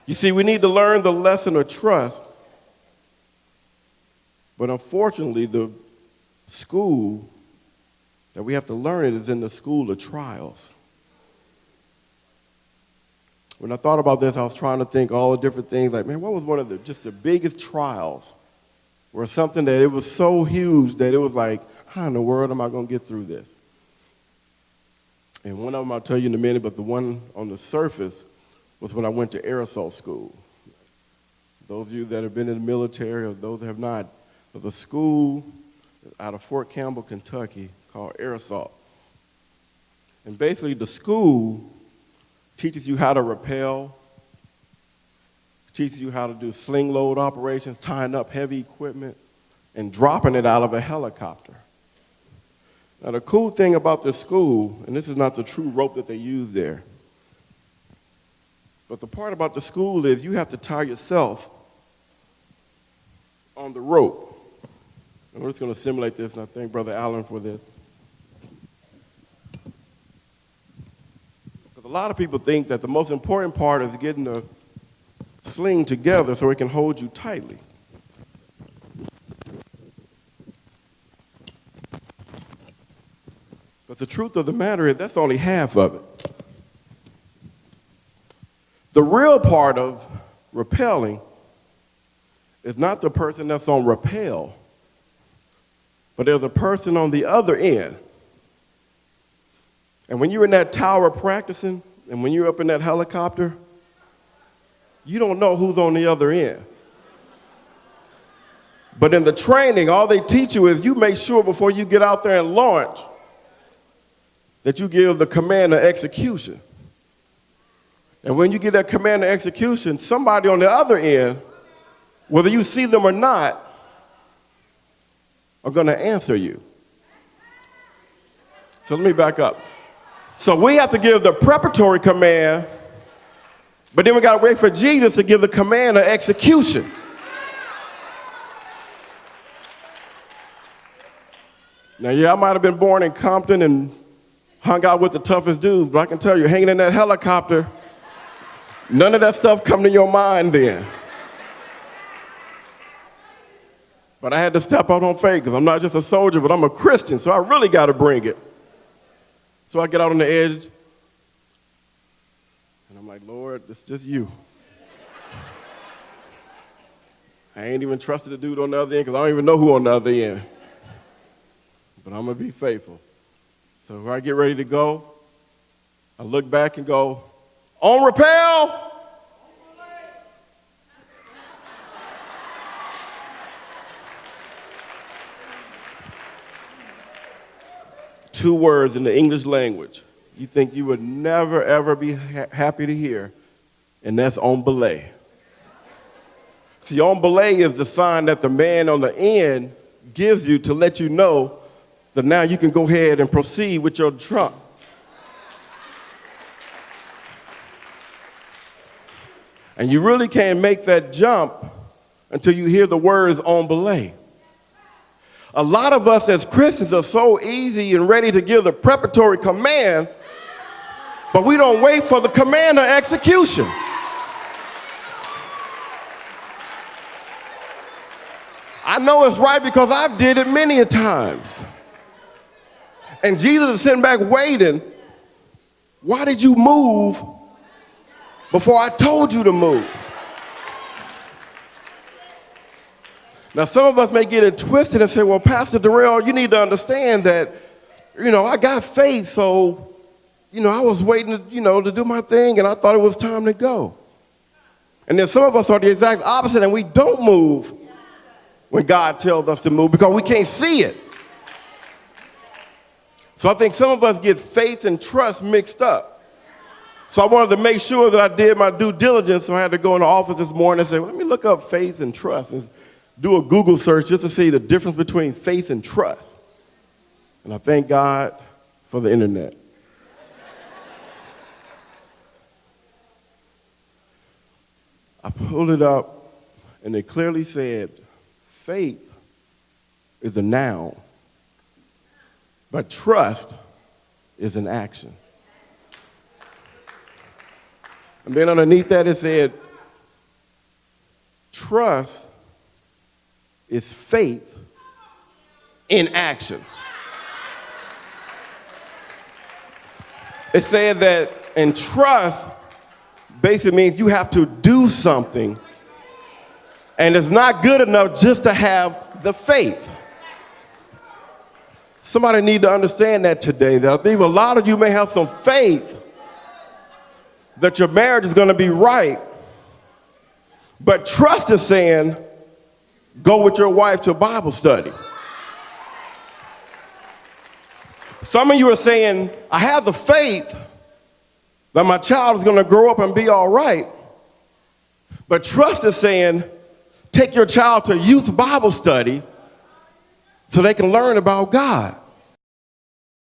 You see, we need to learn the lesson of trust, but unfortunately, the school that we have to learn it is in the school of trials. When I thought about this, I was trying to think all the different things, like, man, what was one of the biggest trials, or something that it was so huge that it was like, how in the world am I going to get through this? And one of them I'll tell you in a minute, but the one on the surface was when I went to aerosol school. Those of you that have been in the military or those that have not, the school out of Fort Campbell, Kentucky, called aerosol. And basically the school teaches you how to rappel, teaches you how to do sling load operations, tying up heavy equipment, and dropping it out of a helicopter. Now, the cool thing about this school, and this is not the true rope that they use there, but the part about the school is you have to tie yourself on the rope. And we're just going to simulate this, and I thank Brother Allen for this. Because a lot of people think that the most important part is getting the sling together so it can hold you tightly. But the truth of the matter is that's only half of it. The real part of rappelling is not the person that's on rappel, but there's a person on the other end. And when you're in that tower practicing, and when you're up in that helicopter, you don't know who's on the other end. But in the training, all they teach you is you make sure before you get out there and launch that you give the command of execution. And when you give that command of execution, somebody on the other end, whether you see them or not, are going to answer you. So let me back up. So we have to give the preparatory command, but then we got to wait for Jesus to give the command of execution. Now, yeah, I might have been born in Compton and hung out with the toughest dudes, but I can tell you, hanging in that helicopter, none of that stuff come to your mind then. But I had to step out on faith because I'm not just a soldier, but I'm a Christian, so I really got to bring it. So I get out on the edge, and I'm like, Lord, it's just you. I ain't even trusted the dude on the other end because I don't even know who on the other end. But I'm going to be faithful. So when I get ready to go, I look back and go, on rappel. Two words in the English language you think you would never, ever be happy to hear, and that's on belay. See, on belay is the sign that the man on the end gives you to let you know that now you can go ahead and proceed with your trunk. And you really can't make that jump until you hear the words on belay. A lot of us as Christians are so easy and ready to give the preparatory command, but we don't wait for the command of execution. I know it's right because I've did it many a times. And Jesus is sitting back waiting. Why did you move before I told you to move? Now, some of us may get it twisted and say, well, Pastor Darrell, you need to understand that, I got faith, so, I was waiting, to do my thing, and I thought it was time to go. And then some of us are the exact opposite, and we don't move when God tells us to move because we can't see it. So I think some of us get faith and trust mixed up. So I wanted to make sure that I did my due diligence, so I had to go in the office this morning and say, well, let me look up faith and trust and do a Google search just to see the difference between faith and trust. And I thank God for the internet. I pulled it up, and it clearly said, faith is a noun, but trust is an action. And then underneath that it said, Trust is faith in action. It said that, and trust basically means you have to do something, and it's not good enough just to have the faith. Somebody need to understand that today, that I believe a lot of you may have some faith that your marriage is going to be right, but trust is saying, go with your wife to a Bible study. Some of you are saying, I have the faith that my child is going to grow up and be all right. But trust is saying, take your child to youth Bible study so they can learn about God.